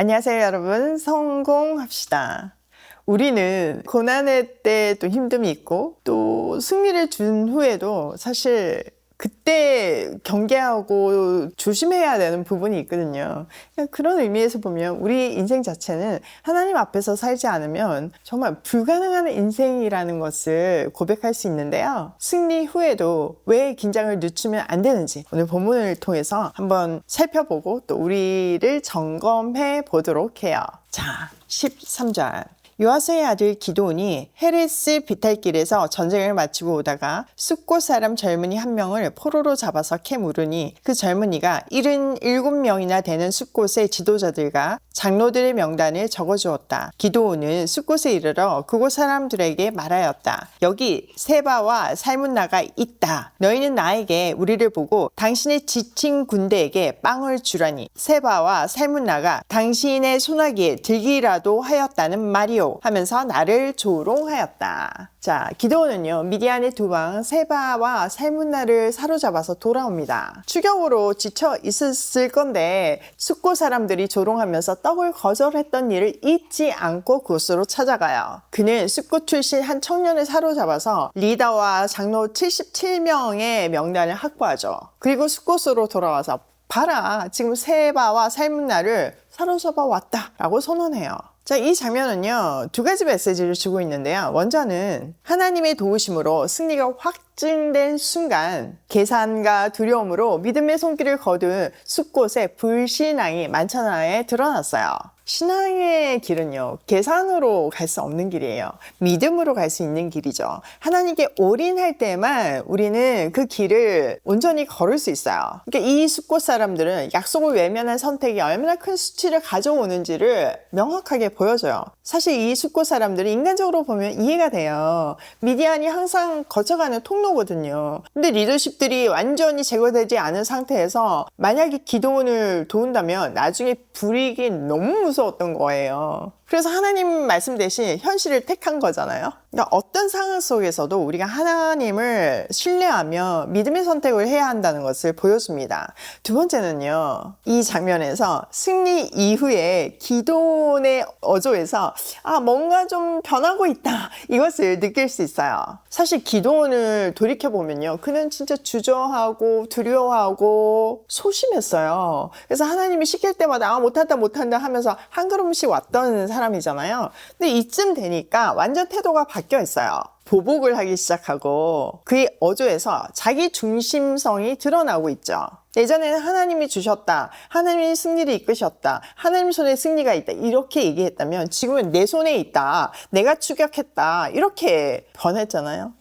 안녕하세요, 여러분. 성공합시다. 우리는 고난의 때 또 힘듦이 있고 또 승리를 준 후에도 사실 그때 경계하고 조심해야 되는 부분이 있거든요. 그런 의미에서 보면 우리 인생 자체는 하나님 앞에서 살지 않으면 정말 불가능한 인생이라는 것을 고백할 수 있는데요. 승리 후에도 왜 긴장을 늦추면 안 되는지 오늘 본문을 통해서 한번 살펴보고 또 우리를 점검해 보도록 해요. 자, 13절. 요아스의 아들 기드온이 헤레스 비탈길에서 전쟁을 마치고 오다가 숫곳 사람 젊은이 한 명을 포로로 잡아서 캐 물으니 그 젊은이가 77명이나 되는 숫곳의 지도자들과 장로들의 명단을 적어주었다. 기드온은 숫곳에 이르러 그곳 사람들에게 말하였다. 여기 세바와 살문나가 있다. 너희는 나에게 우리를 보고 당신의 지친 군대에게 빵을 주라니 세바와 살문나가 당신의 소나기에 들기라도 하였다는 말이오. 하면서 나를 조롱하였다. 자, 기드온은요 미디안의 두 왕 세바와 살문나를 사로잡아서 돌아옵니다. 추격으로 지쳐 있었을 건데 숫곳 사람들이 조롱하면서 떡을 거절했던 일을 잊지 않고 그곳으로 찾아가요. 그는 숫곳 출신 한 청년을 사로잡아서 리더와 장로 77명의 명단을 확보하죠. 그리고 숫곳으로 돌아와서 봐라, 지금 세바와 살문나를 사로잡아 왔다 라고 선언해요. 자, 이 장면은요 두 가지 메시지를 주고 있는데요. 먼저는 하나님의 도우심으로 승리가 확증된 순간 계산과 두려움으로 믿음의 손길을 거둔 숫곳의 불신앙이 만천하에 드러났어요. 신앙의 길은요 계산으로 갈 수 없는 길이에요. 믿음으로 갈 수 있는 길이죠. 하나님께 올인할 때만 우리는 그 길을 온전히 걸을 수 있어요. 그러니까 이 숫곳 사람들은 약속을 외면한 선택이 얼마나 큰 수치를 가져오는지를 명확하게 보여줘요. 사실 이 숫곳 사람들은 인간적으로 보면 이해가 돼요. 미디안이 항상 거쳐가는 통로거든요. 근데 리더십들이 완전히 제거되지 않은 상태에서 만약에 기드온을 도운다면 나중에 불이익이 너무 무서웠던 거예요. 그래서 하나님 말씀 대신 현실을 택한 거잖아요. 그러니까 어떤 상황 속에서도 우리가 하나님을 신뢰하며 믿음의 선택을 해야 한다는 것을 보여줍니다. 두 번째는요, 이 장면에서 승리 이후에 기드온의 어조에서 뭔가 좀 변하고 있다, 이것을 느낄 수 있어요. 사실 기드온을 돌이켜보면요, 그는 진짜 주저하고 두려워하고 소심했어요. 그래서 하나님이 시킬 때마다 못한다 하면서 한 걸음씩 왔던 사람이잖아요. 근데 이쯤 되니까 완전 태도가 바뀌어 있어요. 보복을 하기 시작하고 그의 어조에서 자기 중심성이 드러나고 있죠. 예전에는 하나님이 주셨다, 하나님이 승리를 이끄셨다, 하나님 손에 승리가 있다 이렇게 얘기했다면 지금은 내 손에 있다, 내가 추격했다 이렇게 변했잖아요.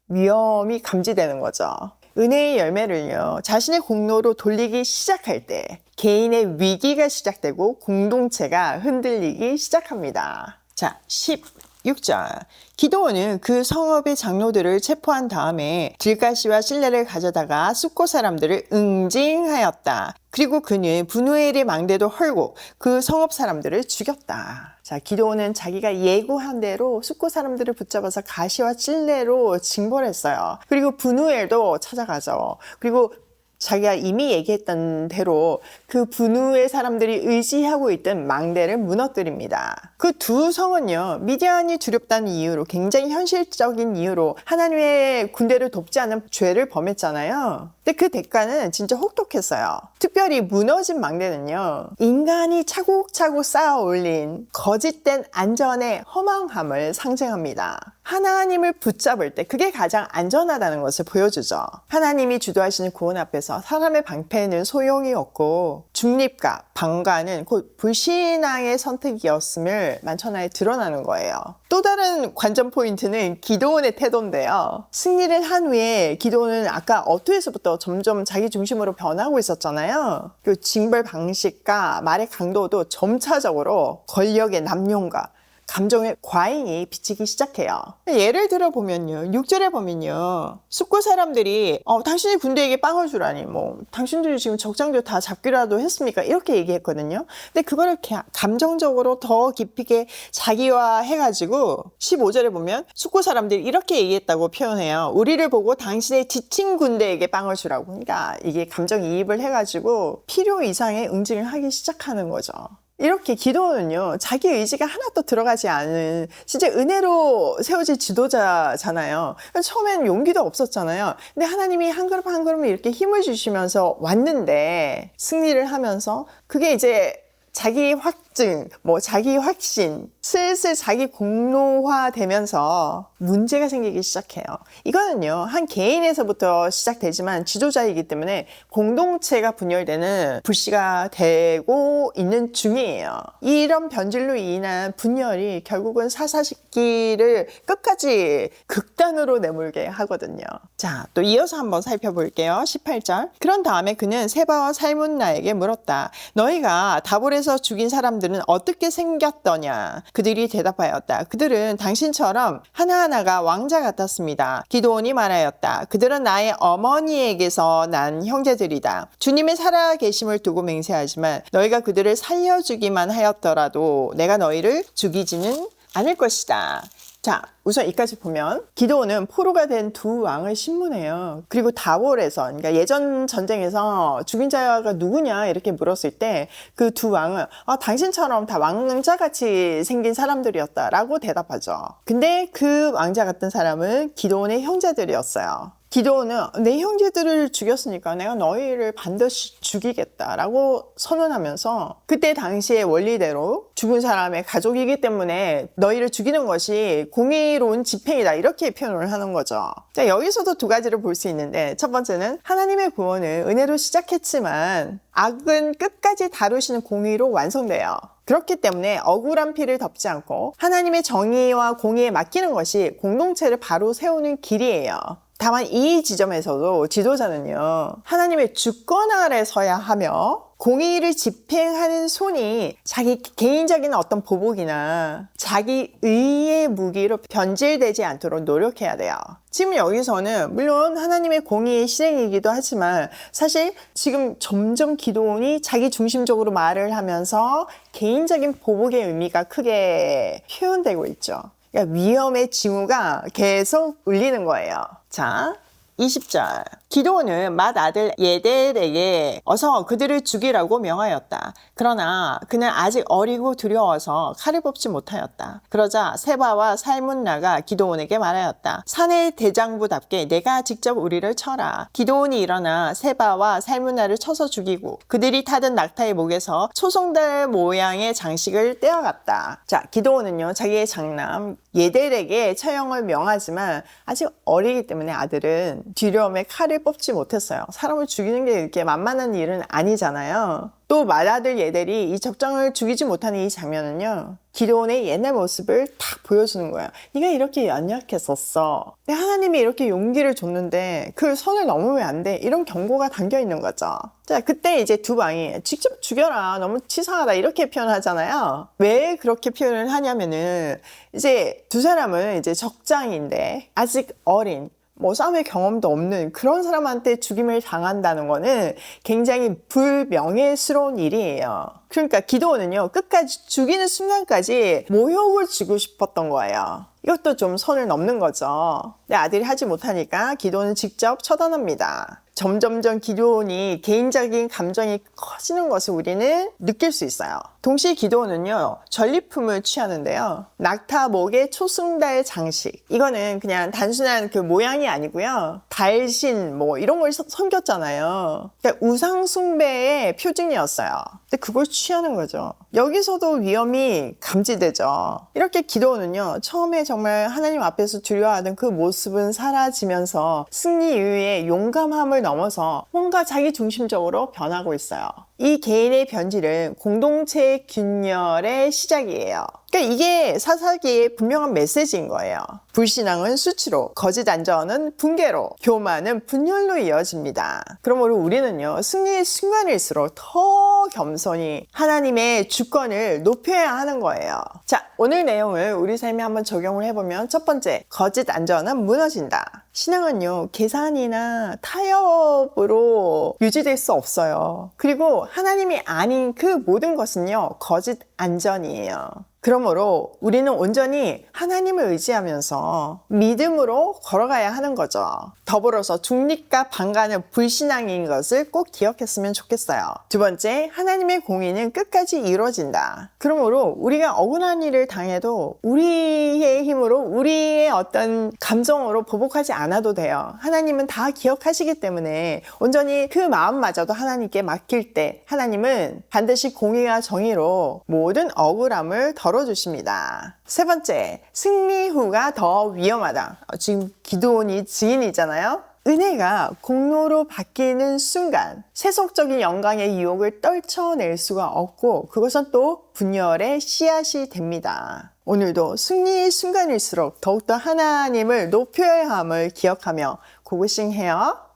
위험이 감지되는 거죠. 은혜의 열매를요 자신의 공로로 돌리기 시작할 때 개인의 위기가 시작되고 공동체가 흔들리기 시작합니다. 자, 16절. 기드온은 그 성읍의 장로들을 체포한 다음에 들가시와 실레를 가져다가 숫곳 사람들을 응징하였다. 그리고 그는 분우의 일의 망대도 헐고 그 성읍 사람들을 죽였다. 자, 기드온은 자기가 예고한 대로 숫곳 사람들을 붙잡아서 가시와 실레로 징벌했어요. 그리고 분우엘도 찾아가죠. 그리고 자기가 이미 얘기했던 대로 그 분우의 사람들이 의지하고 있던 망대를 무너뜨립니다. 그 두 성은요 미디안이 두렵다는 이유로, 굉장히 현실적인 이유로 하나님의 군대를 돕지 않은 죄를 범했잖아요. 근데 그 대가는 진짜 혹독했어요. 특별히 무너진 망대는요 인간이 차곡차곡 쌓아 올린 거짓된 안전의 허망함을 상징합니다. 하나님을 붙잡을 때 그게 가장 안전하다는 것을 보여주죠. 하나님이 주도하시는 구원 앞에서 사람의 방패는 소용이 없고 중립과 방관은 곧 불신앙의 선택이었음을 만천하에 드러나는 거예요. 또 다른 관전 포인트는 기드온의 태도인데요. 승리를 한 후에 기드온은 아까 어투에서부터 점점 자기 중심으로 변하고 있었잖아요. 그 징벌 방식과 말의 강도도 점차적으로 권력의 남용과 감정의 과잉이 비치기 시작해요. 예를 들어 보면요, 6절에 보면요, 숫곳 사람들이 당신이 군대에게 빵을 주라니, 당신들이 지금 적장들 다 잡기라도 했습니까? 이렇게 얘기했거든요. 근데 그거를 감정적으로 더 깊게 자기화해가지고 15절에 보면 숫곳 사람들이 이렇게 얘기했다고 표현해요. 우리를 보고 당신의 지친 군대에게 빵을 주라고. 그러니까 이게 감정이입을 해가지고 필요 이상의 응징을 하기 시작하는 거죠. 이렇게 기도는요, 자기 의지가 하나도 들어가지 않은 진짜 은혜로 세워질 지도자잖아요. 처음엔 용기도 없었잖아요. 근데 하나님이 한 걸음 한 걸음 이렇게 힘을 주시면서 왔는데 승리를 하면서 그게 이제 자기 확증, 자기 확신, 슬슬 자기 공로화 되면서 문제가 생기기 시작해요. 이거는요, 한 개인에서부터 시작되지만 지도자이기 때문에 공동체가 분열되는 불씨가 되고 있는 중이에요. 이런 변질로 인한 분열이 결국은 사사시기를 끝까지 극단으로 내몰게 하거든요. 자, 또 이어서 한번 살펴볼게요. 18절. 그런 다음에 그는 세바와 살문나에게 물었다. 너희가 다볼에서 죽인 사람들은 어떻게 생겼더냐? 그들이 대답하였다. 그들은 당신처럼 하나하나가 왕자 같았습니다. 기드온이 말하였다. 그들은 나의 어머니에게서 난 형제들이다. 주님의 살아계심을 두고 맹세하지만 너희가 그들을 살려주기만 하였더라도 내가 너희를 죽이지는 않을 것이다. 자, 우선 이까지 보면 기드온은 포로가 된 두 왕을 신문해요. 그리고 다볼에서, 그러니까 예전 전쟁에서 죽인 자가 누구냐 이렇게 물었을 때 그 두 왕은 당신처럼 다 왕자같이 생긴 사람들이었다라고 대답하죠. 근데 그 왕자 같은 사람은 기드온의 형제들이었어요. 기드온은 내 형제들을 죽였으니까 내가 너희를 반드시 죽이겠다라고 선언하면서 그때 당시의 원리대로 죽은 사람의 가족이기 때문에 너희를 죽이는 것이 공의로운 집행이다 이렇게 표현을 하는 거죠. 자, 여기서도 두 가지를 볼 수 있는데 첫 번째는 하나님의 구원은 은혜로 시작했지만 악은 끝까지 다루시는 공의로 완성돼요. 그렇기 때문에 억울한 피를 덮지 않고 하나님의 정의와 공의에 맡기는 것이 공동체를 바로 세우는 길이에요. 다만 이 지점에서도 지도자는요, 하나님의 주권 아래 서야 하며 공의를 집행하는 손이 자기 개인적인 어떤 보복이나 자기 의의 무기로 변질되지 않도록 노력해야 돼요. 지금 여기서는 물론 하나님의 공의의 실행이기도 하지만 사실 지금 점점 기드온이 자기 중심적으로 말을 하면서 개인적인 보복의 의미가 크게 표현되고 있죠. 그러니까 위험의 징후가 계속 울리는 거예요. 자, 20절. 기드온은 맏아들 예델에게 어서 그들을 죽이라고 명하였다. 그러나 그는 아직 어리고 두려워서 칼을 뽑지 못하였다. 그러자 세바와 살문나가 기드온에게 말하였다. 산의 대장부답게 내가 직접 우리를 쳐라. 기드온이 일어나 세바와 살문나를 쳐서 죽이고 그들이 타던 낙타의 목에서 초송달 모양의 장식을 떼어갔다. 자, 기드온은요, 자기의 장남 예델에게 처형을 명하지만 아직 어리기 때문에 아들은 두려움에 칼을 뽑지 못했어요. 사람을 죽이는 게 이렇게 만만한 일은 아니잖아요. 또 맏아들 예델이 이 적장을 죽이지 못하는 이 장면은요, 기드온의 옛날 모습을 딱 보여주는 거예요. 네가 이렇게 연약했었어. 근데 하나님이 이렇게 용기를 줬는데 그 선을 넘으면 안 돼. 이런 경고가 담겨 있는 거죠. 자, 그때 이제 두 왕이 직접 죽여라. 너무 치사하다. 이렇게 표현하잖아요. 왜 그렇게 표현을 하냐면은 이제 두 사람은 이제 적장인데 아직 어린 싸움의 경험도 없는 그런 사람한테 죽임을 당한다는 거는 굉장히 불명예스러운 일이에요. 그러니까 기드온은요, 끝까지 죽이는 순간까지 모욕을 주고 싶었던 거예요. 이것도 좀 선을 넘는 거죠. 근데 아들이 하지 못하니까 기드온은 직접 처단합니다. 점점점 기드온이 개인적인 감정이 커지는 것을 우리는 느낄 수 있어요. 동시에 기드온은요, 전리품을 취하는데요. 낙타 목의 초승달 장식. 이거는 그냥 단순한 그 모양이 아니고요. 달신 이런 걸 섬겼잖아요. 그러니까 우상 숭배의 표징이었어요. 근데 그걸 취하는 거죠. 여기서도 위험이 감지되죠. 이렇게 기드온은요, 처음에 정말 하나님 앞에서 두려워하던 그 모습은 사라지면서 승리 이후에 용감함을 넘어서 뭔가 자기 중심적으로 변하고 있어요. 이 개인의 변질은 공동체의 균열의 시작이에요. 그러니까 이게 사사기의 분명한 메시지인 거예요. 불신앙은 수치로, 거짓 안전은 붕괴로, 교만은 분열로 이어집니다. 그러므로 우리는요, 승리의 순간일수록 더 겸손히 하나님의 주권을 높여야 하는 거예요. 자, 오늘 내용을 우리 삶에 한번 적용을 해보면 첫 번째, 거짓 안전은 무너진다. 신앙은요, 계산이나 타협으로 유지될 수 없어요. 그리고 하나님이 아닌 그 모든 것은요, 거짓 안전이에요. 그러므로 우리는 온전히 하나님을 의지하면서 믿음으로 걸어가야 하는 거죠. 더불어서 중립과 반간은 불신앙인 것을 꼭 기억했으면 좋겠어요. 두 번째, 하나님의 공의는 끝까지 이루어진다. 그러므로 우리가 억울한 일을 당해도 우리의 힘으로, 우리의 어떤 감정으로 보복하지 않아도 돼요. 하나님은 다 기억하시기 때문에 온전히 그 마음마저도 하나님께 맡길 때 하나님은 반드시 공의와 정의로 모든 억울함을 덜어주십니다. 세 번째, 승리 후가 더 위험하다. 지금 기드온이 증인이잖아요. 은혜가 공로로 바뀌는 순간 세속적인 영광의 유혹을 떨쳐낼 수가 없고 그것은 또 분열의 씨앗이 됩니다. 오늘도 승리의 순간일수록 더욱더 하나님을 높여야 함을 기억하며 고고싱해요.